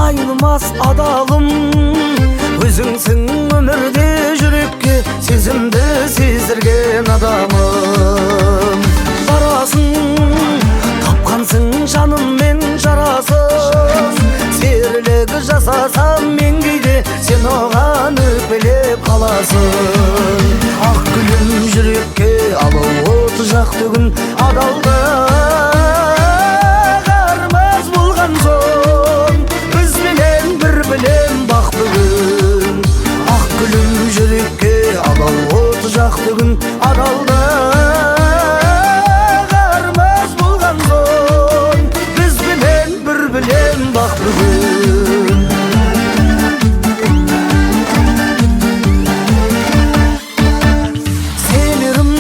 Ayılmaz adalım özüңсің өмірде жүрекке сезімді сездірген адамым. Барасың тапқансың жаныммен жарасыз, серілік жасасам мен кейде сен оған өкпелеп қаласың. Ақ гүлім жүрекке алау от жақты күн адалды қармас болған соң бізбенен бір білем бақ бүгін. Ақ гүлім жүрекке алау от жақты күн адалды қармас болған соң бізбенен бір білем бақ бүгін. Сенерім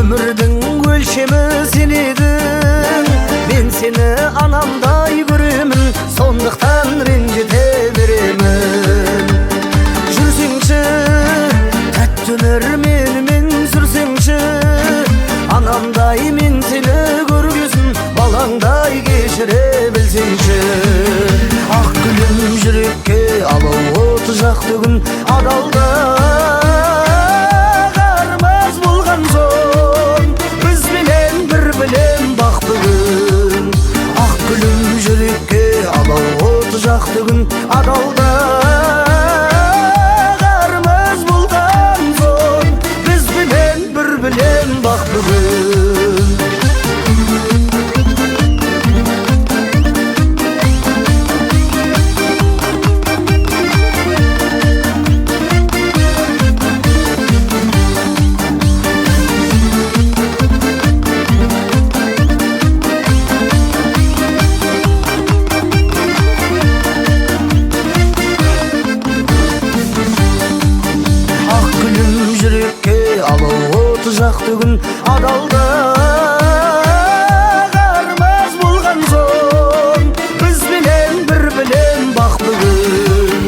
өмірдің өлшемі сен едің, мен сені анамдай көремін, сондықтан ренжіте беремін. Жүрсеңші тәтті өмір менімен сүрсеңші, анамдай мен сені көргесін, балаңдай кешіре білсеңші. Ақ гүлім жүрекке алау от жақты күн адалды қармас болған соң бізбенен бір білем бақ бүгін. Ақ гүлім жүрекке алау от жақты күн адалды қармас болған соң бізбенен бір білем бақ бүгін. Жақты күн адалды қармас болған соң бізбенен бір білем бақ бүгін.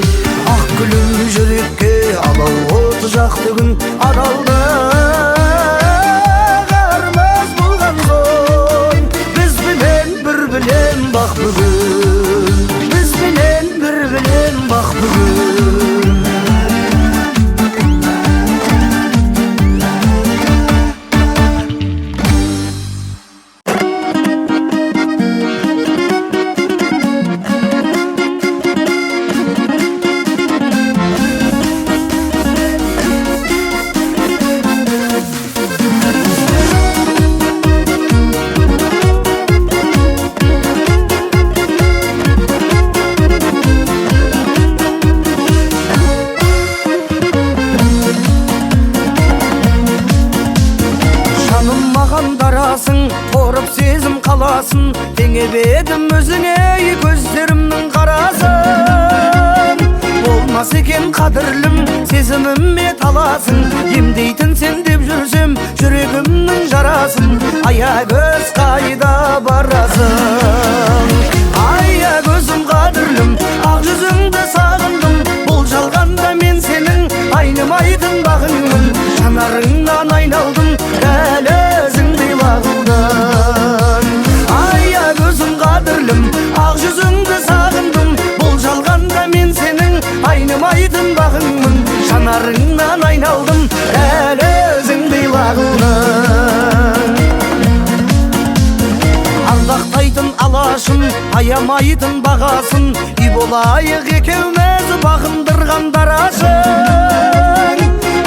Ақ гүлім жүрекке алау от жақты күн адалды қармас болған соң бізбенен бір білем бақ бүгін. Бізбенен бір білем бақ бүгін. Қорып сезім қаласын, теңебедім өзіңе көздерімнің қарасын. Болмас екен қадірлім сезіміме таласын, емдейтін сен деп жүрсем жүрегімнің жарасын. Аягөз қайда барасың? Аягөзім қадірлім, ақ жүзіңді сағындым, бұл жалғанда мен сенің айнымайтын бағыңмын. Жанарыңнан айналдым, дәл өзіңдей лағылдан. Аягөзім қадірлім, ақ жүзіңді сағындым, бұл жалғанда мен сенің айнымайтын бағыңмын. Жанарыңнан айналдым, дәл өзіңдей лағылдан. Ардақтайтын алашым, аямайтын бағасын, үй болайық екеуміз бағындырған дарашың.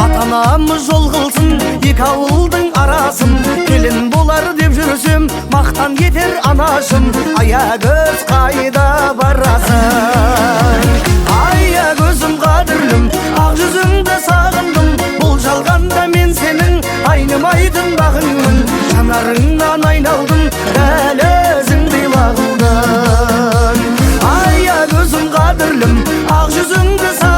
Ата-анамыз жол қылсын екі ауылдың арасын, келін болар деп жүрсем мақтан кетер анашым. Аягөз қайда барасың? Аягөзім қадірлім, ақ жүзіңді сағындым, бұл жалғанда мен сенің айнымайтын бағыңмын. Жанарыңнан айналдым, дәл өзіңдей лағылдан. Аягөзім қадірлім, ақ жүзіңді сағындым,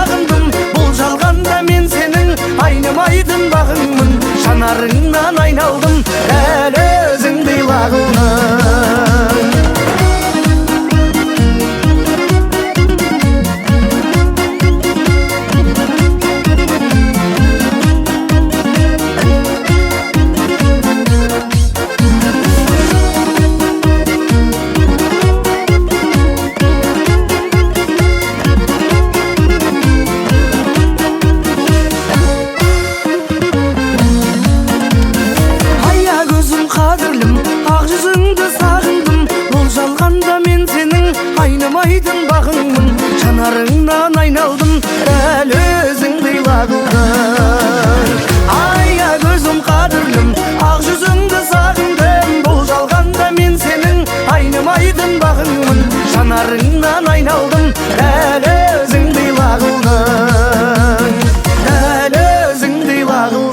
жанарыңнан айналдым, дәл өзіңдей лағылдым. Айнымайтын бағыңмын, жанарыңнан айналдым, дәл өзіңдей лағылдым. Ая көзім қадірлім, ақ жүзіңді сағындым, бұл жалғанда мен сенің айнымайтын бағыңмын, жанарыңнан айналдым, дәл өзіңдей лағылдым, дәл өзіңдей лағылдым.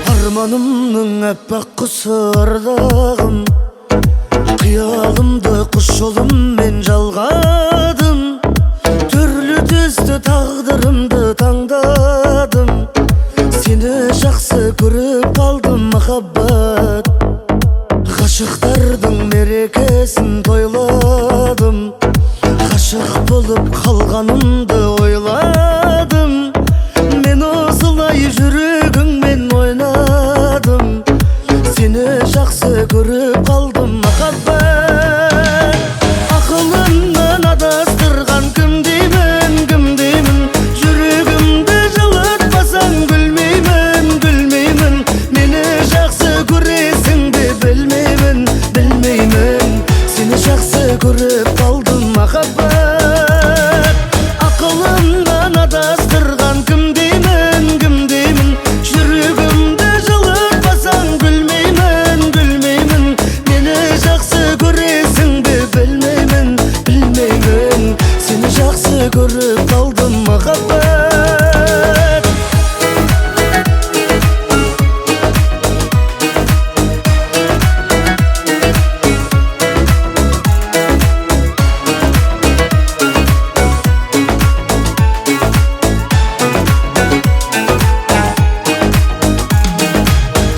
Арманымның әппақ құсы ардағым, қиялымды құс жолыммен жалғадым, түрлі түсті тағдырымды таңдадым, сені жақсы көріп қалдым махаббат, ғашықтардың мерекесін тойладым, ғашық болып қалғанымды ойладым, мен осылай жүрегіңмен ойнадым, сені жақсы көріп қалдым махаббат. Ақылымнан адастырған кім деймін, кім деймін, жүрегімді жылытпасаң гүлмеймін, гүлмеймін, мені жақсы көресің бе білмеймін, білмеймін, сені жақсы көріп қалдым махаббат. Ақылымнан адастырған кім деймін, кім деймін, жүрегімді жылытпасаң гүлмеймін, гүлмеймін, мені жақсы көресің бе білмеймін, білмеймін, сені жақсы көріп қалдым махаббат.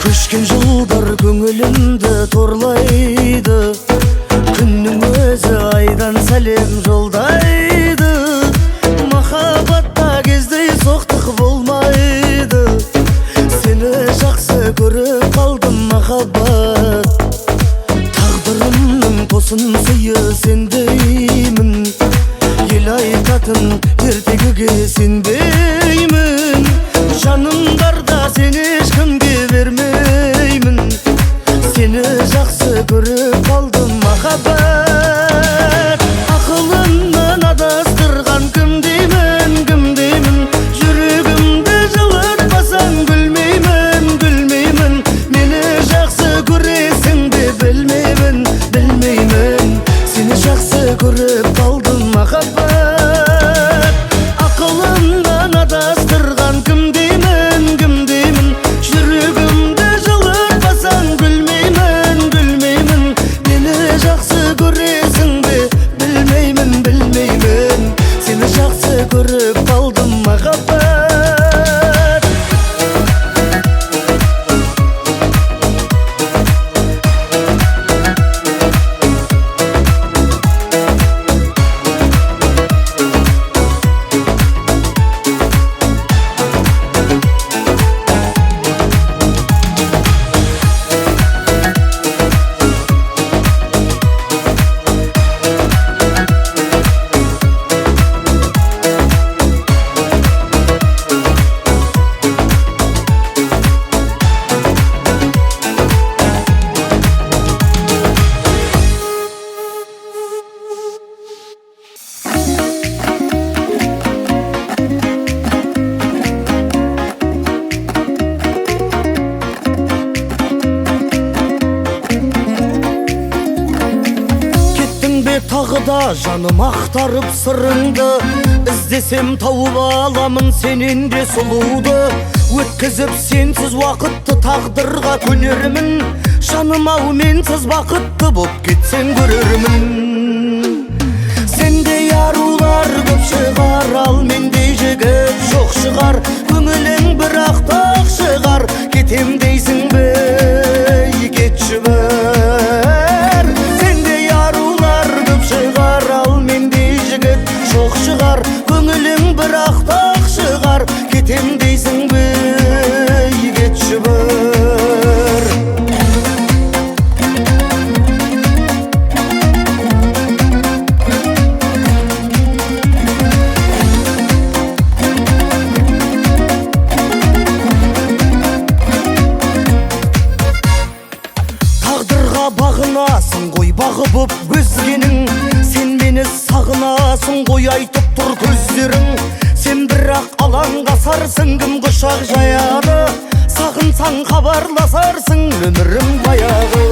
Көшкен жылдар көңілімді торлайды, күннің өзі айдан сәлем жолдайды, махаббатта кездей соқтық болмайды, сені жақсы көріп қалдым махаббат. Тағдырымның тосын сыйы сендеймін, ел айтатын ертегіге сенбеймін, жаным барда сені ешкімге бермеймін, сені жақсы көріп қалдым махаббат. Ақылымнан адастырған кім деймін, кім деймін, жүрегімді жылытпасаң гүлмеймін, гүлмеймін, мені жақсы көресің бе білмеймін, білмеймін, сені жақсы көріп қалдым махаббат. Ақылымнан адастырған кім деймін, кім деймін, жүрегімді жылытпасаң гүлмеймін, гүлмеймін, мені жақсы көресің тағы да жаным ақтарып сырыңды, іздесем тауып аламын сенен де сұлуды. Өткізіп сенсіз уақытты тағдырға көнермін, жаным ау менсіз бақытты боп кетсең көрермін. Сендей арулар көп шығар, ал мендей жігіт жоқ шығар. Көңілің бірақ тақ шығар, кетем дейсің бе, кетші бір. Сендей арулар көп шығар, ал мендей жігіт жоқ шығар. Көңілің бірақ тақ шығар, кетем дейсің бе, кетші бір. Бағынасың ғой бағы боп өзгенің, сен мені сағынасың ғой айтып тұр көздерің. Сен бірақ алаңға сарсың, кім құшақ жаяды, сағынсаң хабарласарсың, өмірім баяғы.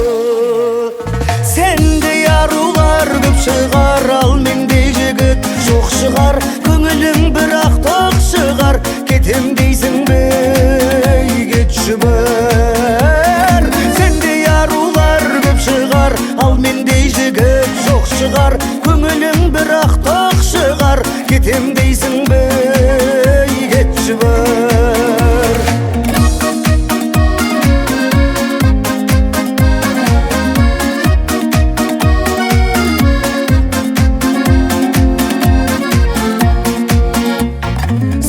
Сендей арулар көп шығар, ал мендей жігіт жоқ шығар. Көңілің бірақ тақ шығар, кетем дейсің бе, кетші бір. Сендей арулар көп шығар, ал мендей жігіт жоқ шығар. Көңілің бірақ тақ шығар, кетем дейсің бе, кетші бір.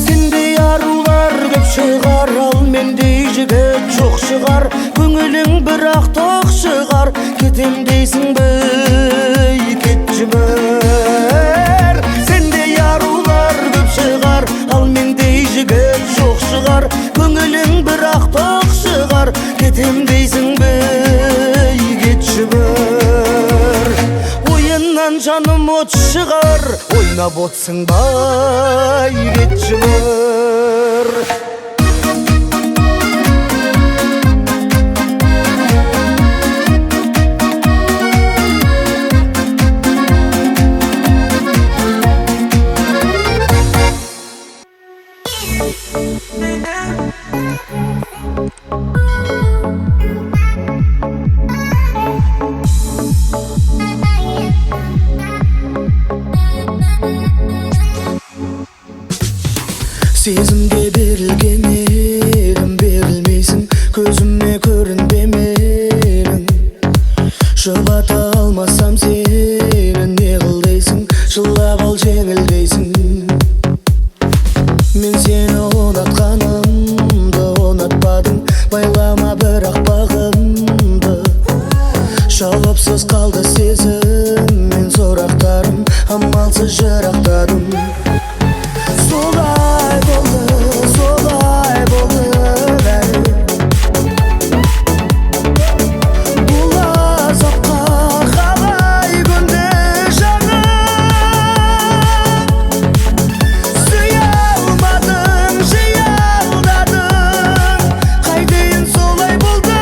Сендей арулар көп шығар, ал мендей жігіт жоқ шығар. Көңілің бірақ тақ шығар, кетем дейсің бе, кетші бір. Сендей арулар көп шығар, ал мендей жігіт жоқ шығар. Көңілің бірақ тақ шығар, кетем дейсің бе, кетші бір. Ойыннан жаным от шығар, ойнап отсың ба, кетші бір. Сезімге берілген едім, берілмейсің, көзіме көрінбе менің. Жұбата алмасам сені не қыл дейсің, жылап ал жеңіл дейсің. Мен сені ұнатқанымды ұнатпадым, байлама бірақ бағымды. Жауапсыз қалды сезім мен сұрақтарым, амалсыз жырақтадым. Солай болды бәрі. Бұл азапқа қалай көнді жаным. Сүйе алмадым, жиі алдадым, қайтейін солай болды.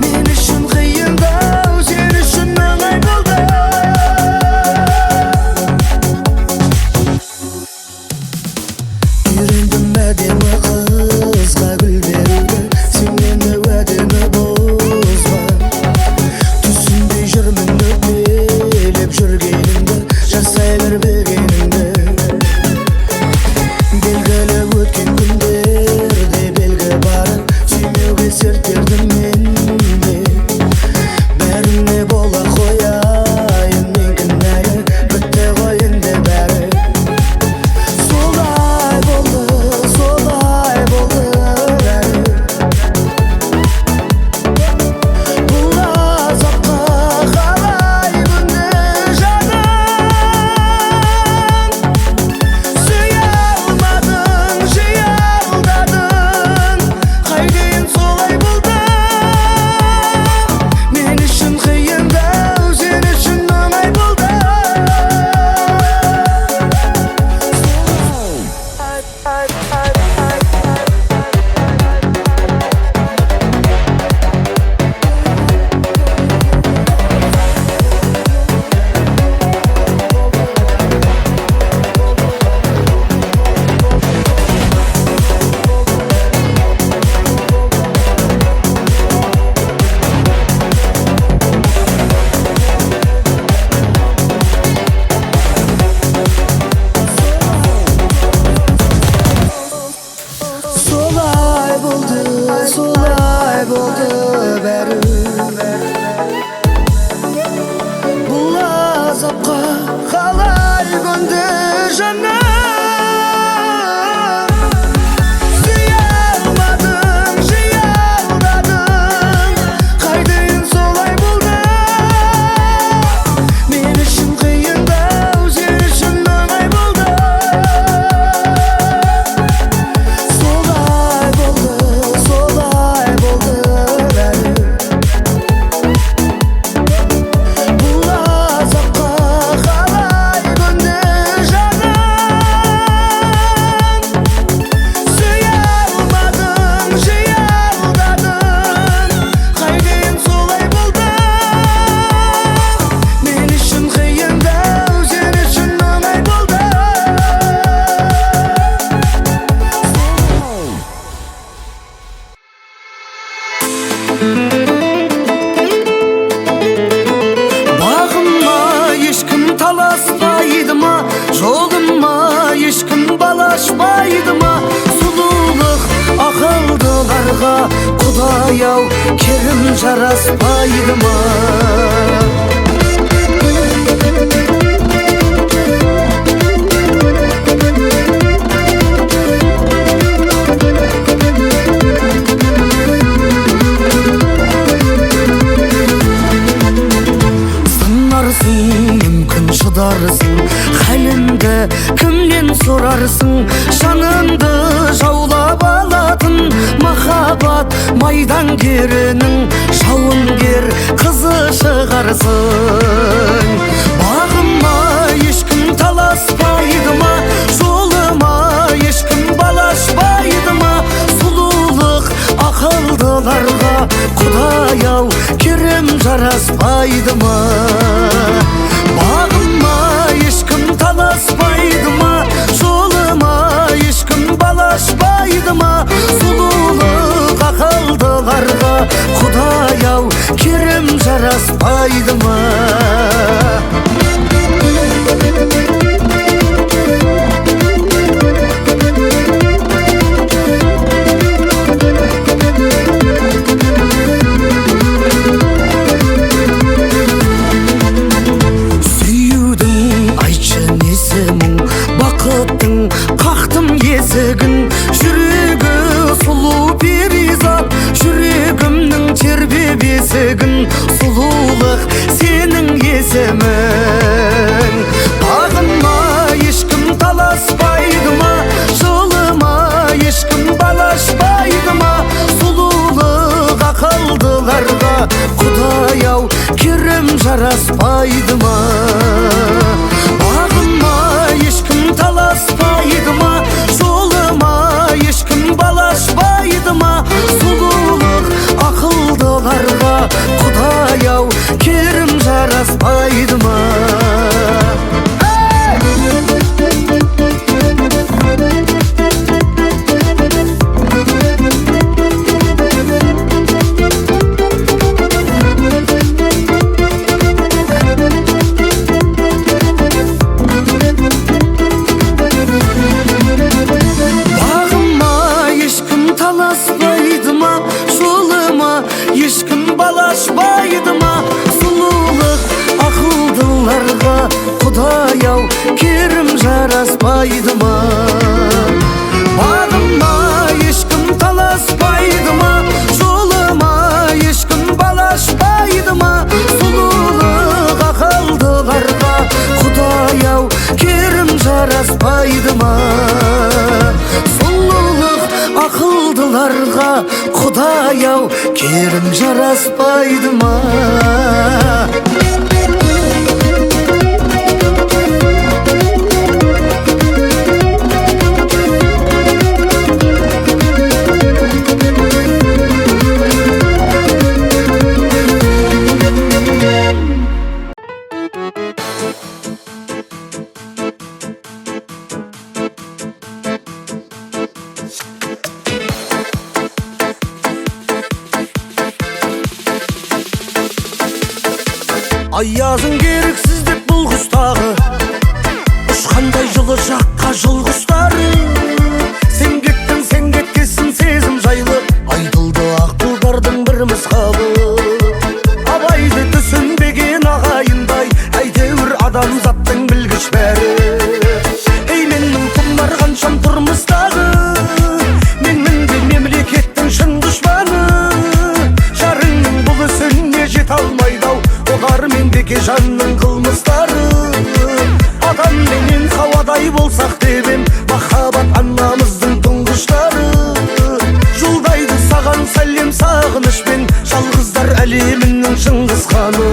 Мен үшін қиындау, сен үшін оңай болды. керім жараспайды ма? Мүмкін шыдарсың, хәліңді кімнен сұрарсың? Жаныңды жаулап алатын махаббат майдангерінің жауынгер қызы шығарсың. Бағыма ешкім таласпайды ма? Жолыма ешкім балашпайды ма? Сұлулық ақылдыларға Құдай-ау керім жараспайды ма? Бағыма ешкім таласпайды ма? Жолыма ешкім балашпайды ма? Сұлулық ақылдыларға Құдай-ау керім жараспайды ма? Жүрегі сұлу перизат, жүрегімнің тербебесігін, сұлулық сенің есімің. Бағыма ешкім таласпайды ма? Жолыма ешкім балашпайды ма? Сұлулық ақылдыларға Құдай-ау керім жараспайды ма? Бағыма ешкім таласпайды ма? Ешкім балашпайды ма? Сұлулық ақылдыларға Құдай-ау керім жараспайды ма? Ешкім балашпайды ма? Сұлулық ақылдыларға Құдай-ау керім жараспайды ма? Бағыма ешкім таласпайды ма? Жолыма ешкім балашпайды ма? Сұлулық ақылдыларға Құдай-ау керім жараспайды ма? Ақылдыларға Құдай-ау керім жараспайды ма? Аязың керексіз деп бұл құстағы ұшқандай жылы жаққа жыл құстары. Сен кеттің, сен кеткесін сезім жайлы айтылды ақылдардың бір мысқалы. Абайды түсінбеген ағайындай әйтеуір адамзаттың білгіш бәрі. Ей менің құмар қаншам тұрмыстағы, менмін де мемлекеттің шын дұшпаны. Жарыңның бұл ісіне жете алмайды-ау олар мендеке жанның қылмыстары. Адам менен хауадай болсақ деп ем, махаббат анамыздың тұңғыштары. Жолдайды саған сәлем сағынышпен, жалғыздар әлемінің Шыңғыс ханы.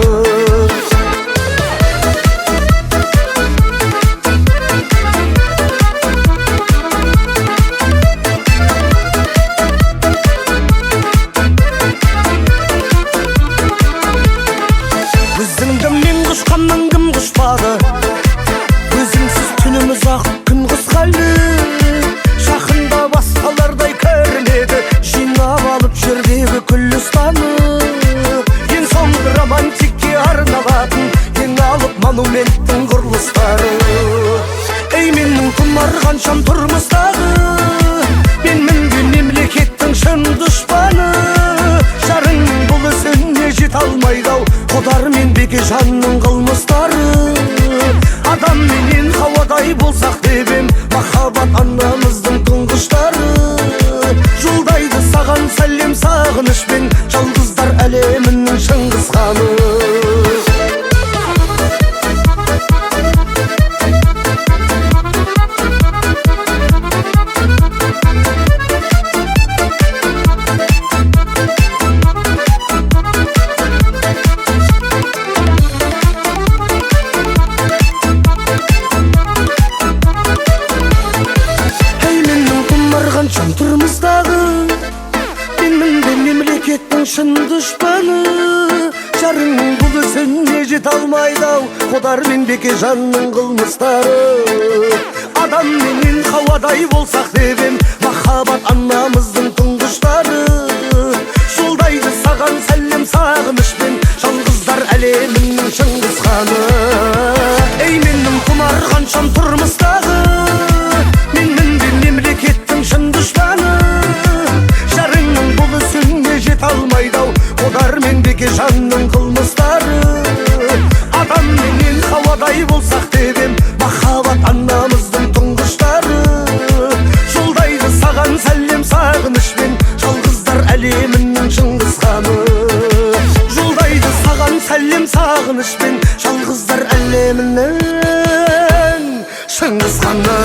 Өзіңді мен құшқаннан кім құшпады? Өзіңсіз түніміз ақ күн қысқалы. Жақында басқалардай көрінеді, жинап алып жердегі күл ұстаны. Ең соңғы романтикке арналатын, ең алып монументтің құрылыстары. Ей менің құмар қаншам тұрмыстағы, мен мінген мемлекеттің шын дұшпаны. Жарыңның бұл алмайды ау Қодар мен Бекежанның қылмыстары. Адам менен Хауадай болсақ деп ем, махаббат анамыздың тұңғыштары. Жолдайды саған сәлем сағынышпен, жалғыздар әлемінің Шыңғыс ханы. Жан тұрмыздағы менмін бе мемлекеттің шын дұшпаны. Жарыңның бұл ісіне жете алмайды ау Қодар мен Бекежанның қылмыстары. Адам менен Хауадай болсақ деп ем, махаббат анамыздың тұңғыштары. Жолдайды саған сәлем сағынышпен, жалғыздар әлемінің Шыңғыс ханы. Ей менің құмар қаншам тұрмыстағы, менмін бе мемлекеттің шын дұшпаны. Жарыңның бұл ісіне жете алмайды ау Қодар мен Бекежанның қылмыстары. Адам менен Хауадай болсақ деп ем, махаббат анамыздың тұңғыштары. Жолдайды саған сәлем сағынышпен, жалғыздар әлемінің Шыңғыс ханы. Жолдайды саған сәлем сағынышпен, жалғыздар әлемінің Шыңғыс ханы.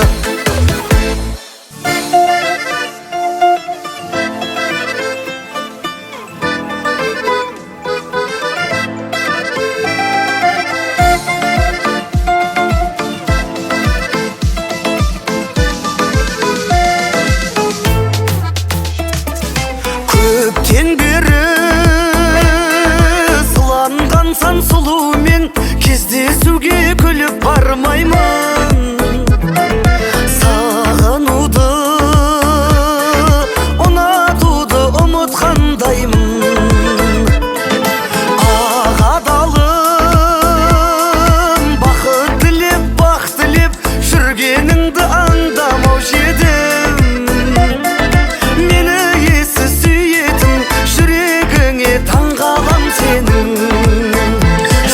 Көптен бері сыланған сан сұлумен кездесуге күліп бармаймын. Сағынуды, ұнатуды ұмытқандаймын. Ақ адалым бақыт тілеп, бақ тілеп жүргеніңді аңдамаушы едім. Мені есі сүйетін жүрегіңе таңғалам сенің.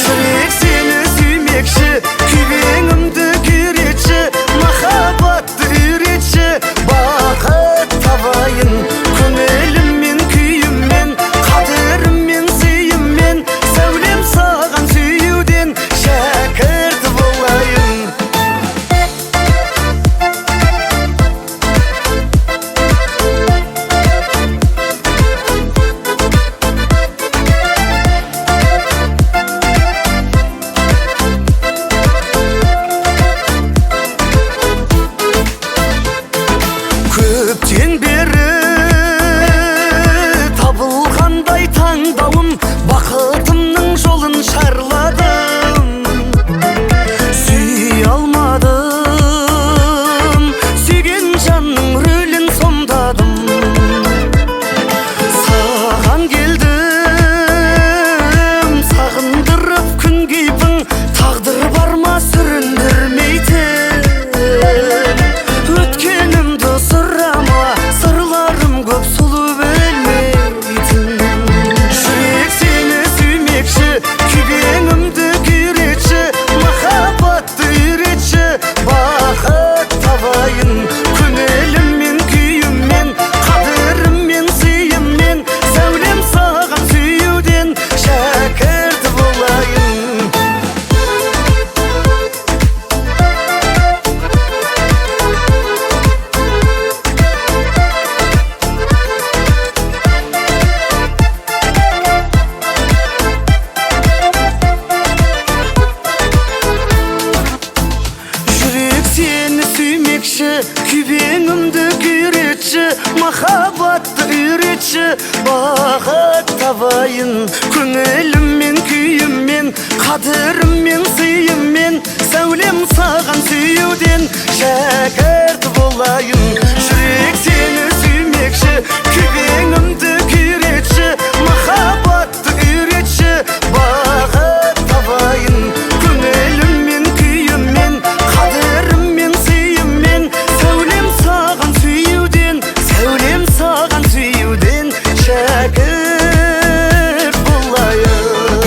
Жүрек сені сүймекші, күйбеңімді күйретші, махаббатты үйретші. Бақыт табайын көңіліммен, күйіммен, қадіріммен, сыйыммен. Сәулем саған сүюден шәкірт болайын. Көптен бері табылғандай таңдауым, бақытымның жолын шарладым. Сүйе алмадым, сүйген жанның рөлін сомдадым. Саған келдім, сағындырып күн кейпің, тағдыр бар ма сүріндірмейтін. Өткенімді сұрама, сырларым көп, сұлу білмейтін. Жүрек сені сүймекші, күйбеңімді күйретші, махаббатты үйретші. Бақыт табайын көңіліммен, күйіммен, қадіріммен, сыйыммен. Сәулем саған сүюден шәкірт болайын. Жүрек сені сүймекші, күйбеңімді күйретші, махаббатты үйретші. Бақыт табайын көңіліммен, күйіммен, қадіріммен, сыйыммен. Сәулем саған сүюден шәкірт болайын. Жүрек сені сүймекші, күйбеңімді күйретші, махаббатты үйретші. Бақыт табайын көңіліммен, күйіммен, қадіріммен, сыйыммен. Сәулем саған сүюден, сәулем саған сүюден шәкірт болайын.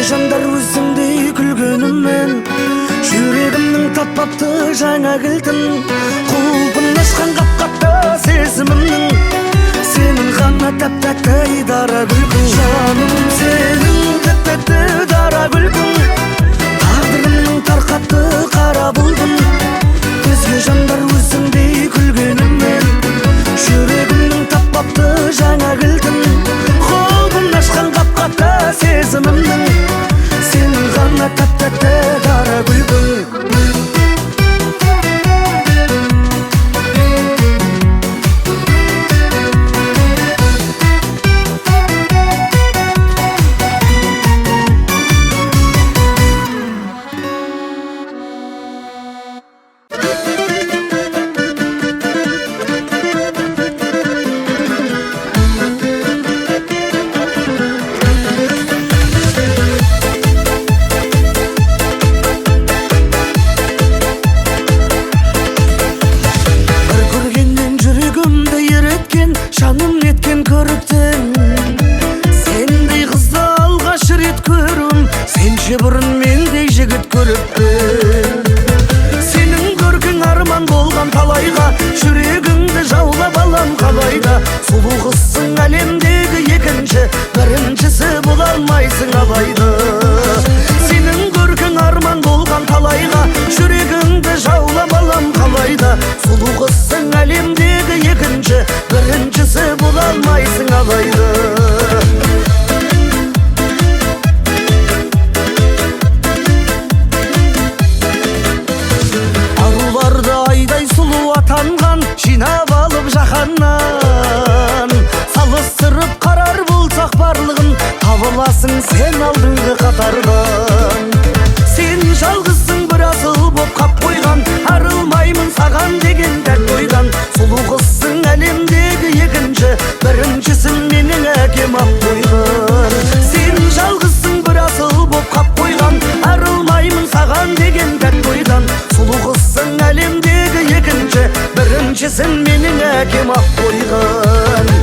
жандар өзіңдей күлгеніммен жүрегімнің таппапты жаңа кілтін құлпын ашқан қап-қапта сезімімнің сенің ғана тәп-тәтті дара күлкің жаным сенің тәп-тәтті дара күлкің тағдырымның тарқатты қара бұлтын өзге жандар өзіңдей күлгеніммен жүрегімнің таппапты жаңа кілтін құлпын ашқан қап-қапта сезімімнің сенің ғана тәп-тәтті дара күлкің жаным неткен көріктен сендей қызды алғаш рет көрім сенше бұрын мендей жігіт көріппін сенің көркің арман болған талайға жүрегіңді жаулап алам қалайда сұлу қызсың әлемдегі екінші біріншісі бола алмайсың алайда сенің көркің арман болған талайға жүрегіңді жаулап алам қалайда сұлу қызсың әлемдегі екінші біріншісі бола алмайсың алайда аруларды айдай сұлу атанған жинап алып жаһаннан салыстырып қарар болсақ барлығын табыласың сен алдыңғы қатардан сен жалғызсың бір асыл боп қап қойған арылмаймын саған деген тәтті ойдан сұлу қызсың әлемдегі екінші біріншісін менің әкем ап қойған сен жалғызсың бір асыл боп қап қойған арылмаймын саған деген тәтті ойдан сұлу қызсың әлемдегі екінші біріншісін менің әкем ап қойған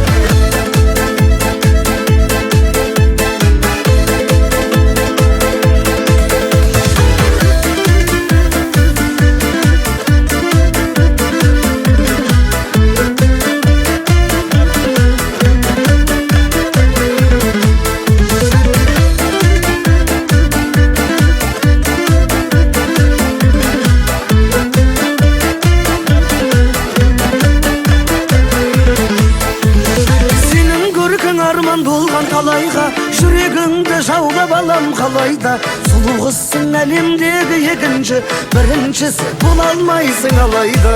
арман болған талайға жүрегіңді жаулап алам қалайда сұлу қызсың әлемдегі екінші біріншісі бола алмайсың алайда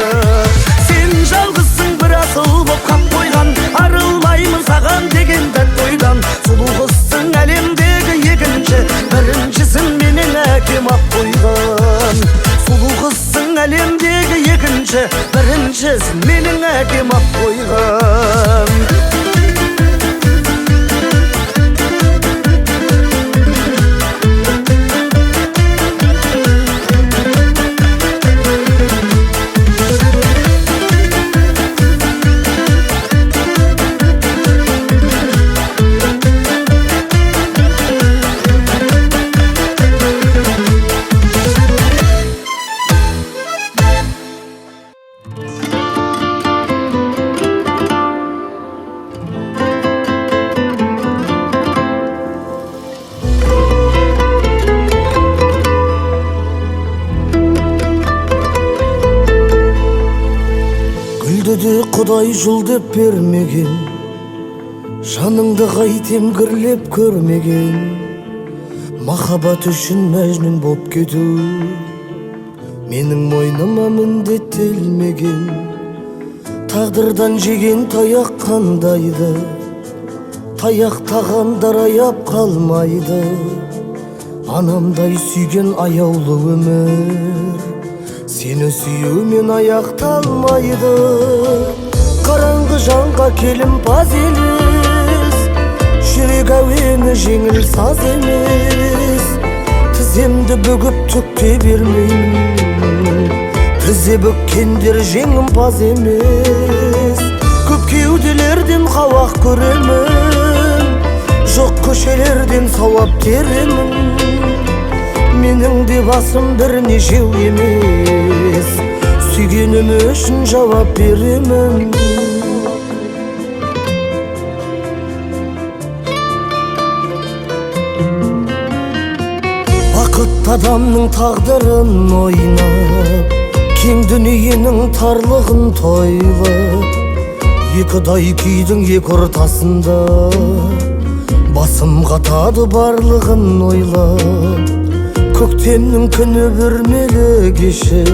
сен жалғызсың бір асыл боп қап қойған арылмаймын саған деген тәтті ойдан сұлу қызсың әлемдегі екінші біріншісін менің әкем ап қойған сұлу қызсың әлемдегі екінші біріншісін менің әкем ап қойған Құдай жол деп бермеген жаныңды қайтем кірлеп көрмеген махаббат үшін мәжнүн боп кету менің мойныма міндеттелмеген тағдырдан жеген таяқ қандайды таяқтағандар аяп қалмайды анамдай сүйген аяулы өмір сені сүюмен аяқталмайды қараңғы жанға келімпаз елес жүрек әуені жеңіл саз емес тіземді бүгіп түкте бермеймін тізе бүккендер жеңімпаз емес көп кеуделерден қауақ көремін жоқ көшелерден сауап теремін. Менің де басым бірнешеу емес, сүйгенім үшін жауап беремін. Бақытты адамның тағдырын ойнап, кең дүниенің тарлығын тойлап, екідай күйдің екі ортасында басым қатады барлығын ойлап. Көктемнің күні бүрмелі кеші,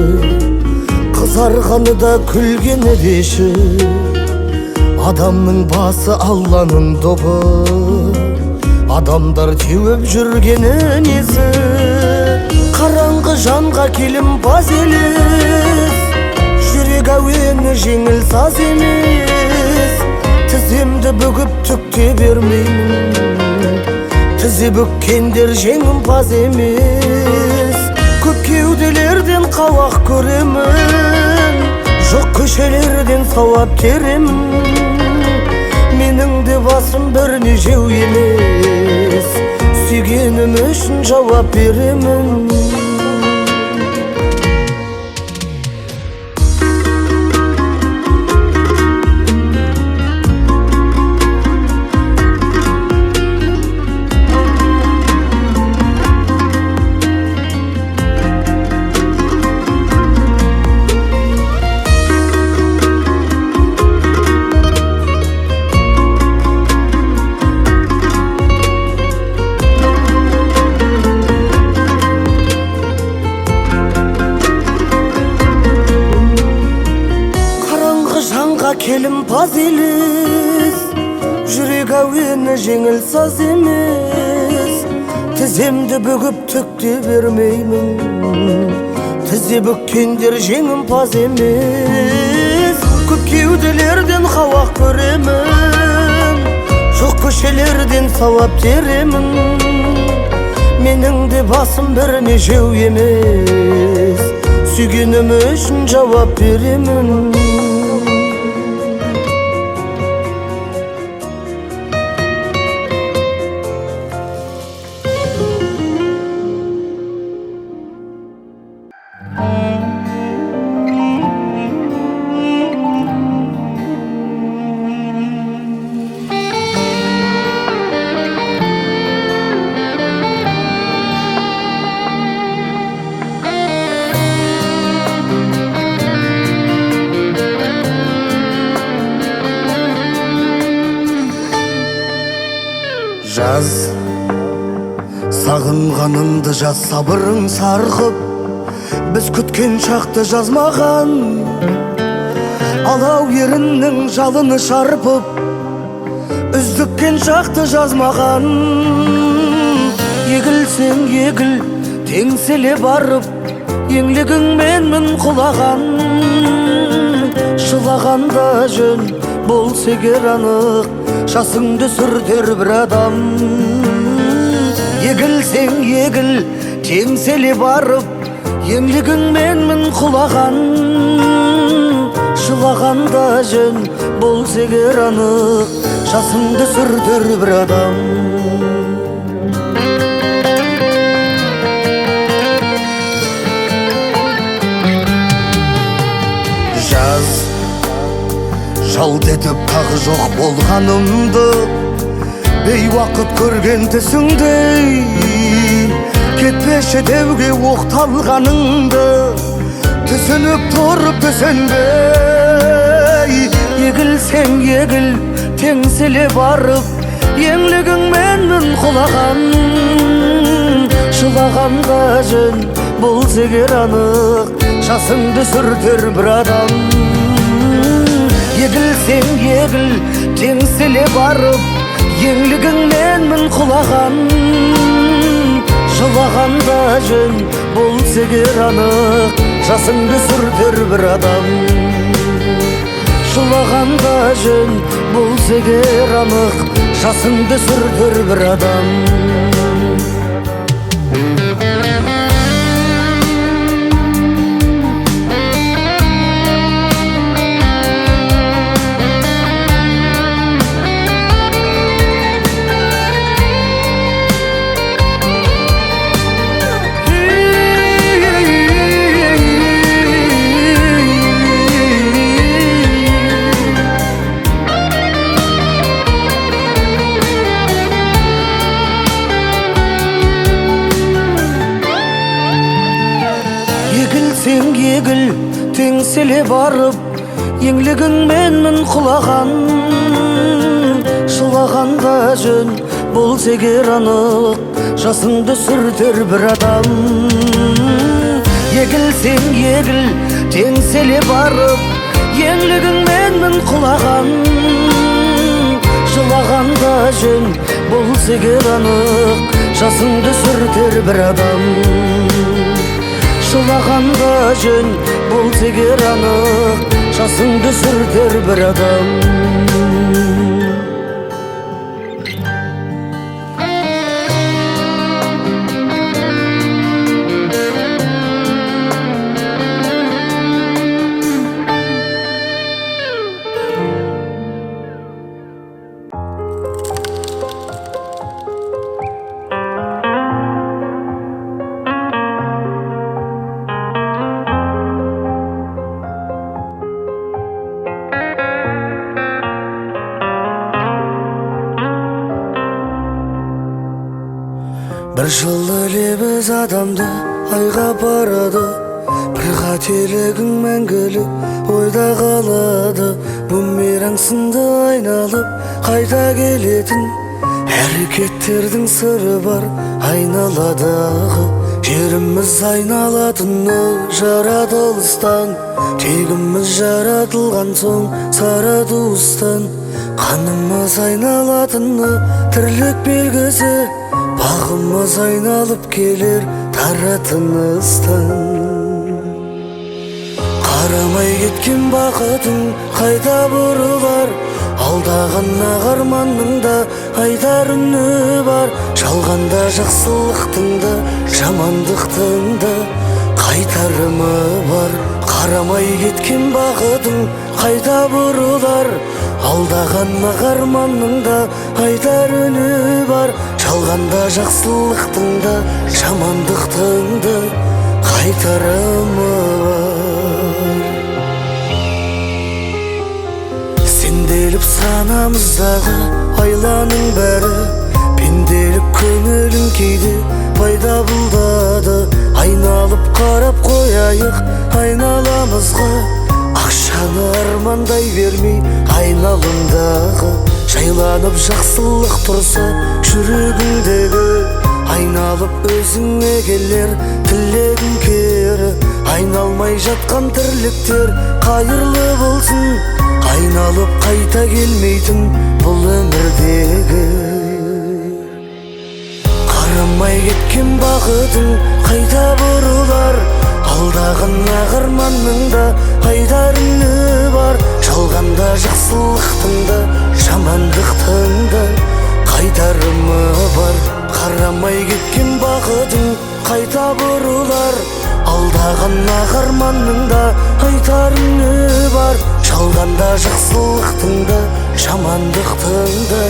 қызарғаны да күлгені деші. Адамның басы Алланың добы, адамдар теуіп жүргені несі. Қараңғы жанға келім баз елес, жүрек әуені жеңіл саз емес. Тіземді бүгіп түкте бермеймін, тізе бүккендер жеңімпаз емес. Көп кеуделерден қауақ көремін, жоқ көшелерден сауап теремін. Менің де басым бірнешеу емес, сүйгенім үшін жауап беремін. Келім паз елес, жүрек әуені жеңіл саз емес. Тіземді бүгіп түкте бермеймін, тізе бүккендер жеңімпаз емес. Көп кеуделерден қауақ көремін, жоқ көшелерден сауап теремін. Менің де басым бірнешеу емес, сүйгенім үшін жауап беремін. Жаз, сағынғанымды жаз, сабырың сарқып, біз күткен шақты жазмаған. Алау еріннің жалыны шарпып, үздіккен шақты жазмаған. Егілсең егіл, теңселе барып, еңлігіңменмін құлаған. Шылағанда жөн болса егер анық, жасыңды сүртер бір адам. Егілсең егіл, теңселе барып, еңлігіңменмін құлаған. Жылағанда жөн болса егер анық, жасыңды сүртер бір адам. Жаз, жалт етіп тағы жоқ болғанымды, бейуақыт көрген түсіңдей, кетпеші деуге оқталғаныңды, түсініп тұрып түсінбей. Егілсең егіл, теңселе барып, еңлігіңменмін құлаған. Жылағанда жөн болса егер анық, жасыңды сүртер бір адам. Егілсең егіл, теңселе барып, еңлігіңменмін құлаған. Жылағанда жөн болса егер анық, жасыңды сүртер бір адам. Жылағанда жөн болса егер анық, жасыңды сүртер бір адам. егілсең егіл, теңселе барып, еңлігіңменмін құлаған. Жылағанда жөн болса егер анық, жасыңды сүртер бір адам. Егілсең егіл, теңселе барып, еңлігіңменмін құлаған. Жылағанда жөн болса егер анық, жасыңды сүртер бір адам. Жылағанда жөн болса егер анық, жасыңды сүртер бір адам. Бір жолы лебіз адамды айға барады, бір қателігің мәңгілік ойда қалады. Бумеранг сынды айналып қайта келетін әрекеттердің сыры бар айналадағы. Жеріміз айналатыны жаратылыстан, тегіміз жаратылған соң сары туыстан. Қанымыз айналатыны тірлік белгісі, бағымыз айналып келер таратыныстан. Қарамай кеткен бақытың қайта бұрылар, алдаған ағарманның да айтар үні бар. Жалғанда жақсылықтың да жамандықтың да қайтарымы бар. Қарамай кеткен бақытың қайта бұрылар, алдаған ағарманның да айтар үні бар. Жалғанда жақсылықтың да жамандықтың да қайтарымы бар. Сенделіп санамыздағы айланың бәрі, пенделік көңілің кейде пайда бұлдады. Айналып қарап қояйық айналамызға, ақшаны армандай бермей айналымдағы. Жайланып жақсылық тұрса жүрегіңдегі, айналып өзіңе келер тілегің кері. Айналмай жатқан тірліктер қайырлы болсын, айналып қайта келмейтін бұл өмірдегі. Қарамай кеткен бақытың қайта бұрылар, алдаған ағарманның да айтар үні бар. Жалғанда жақсылықтың да жамандықтың да қайтарымы бар. Қарамай кеткен бақытың қайта бұрылар, алдаған ағарманның да айтар үні бар. Жалғанда жақсылықтың да жамандықтың да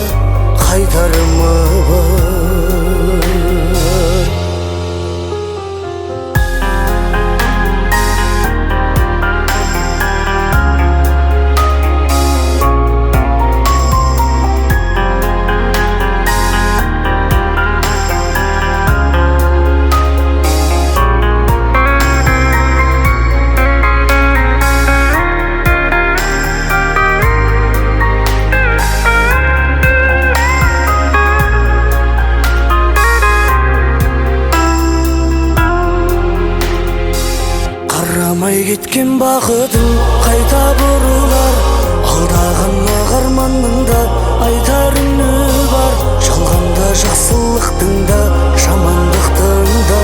қайтарымы бар. Қарамай кеткен бақытың қайта бұрылар, алдаған ағарманның да айтар үні бар. Жалғанда жақсылықтың да жамандықтың да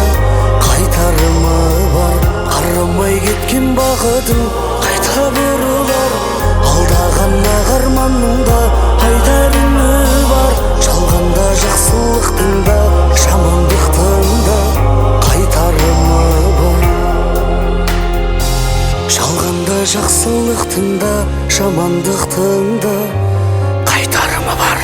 қайтарымы бар. Қарамай кеткен бақытың қайта бұрылар, алдаған ағарманның да айтар үні бар. Жалғанда жақсылықтың да жамандықтың да қайтарымы бар. Жалғанда жақсылықтың да жамандықтың да қайтарымы бар.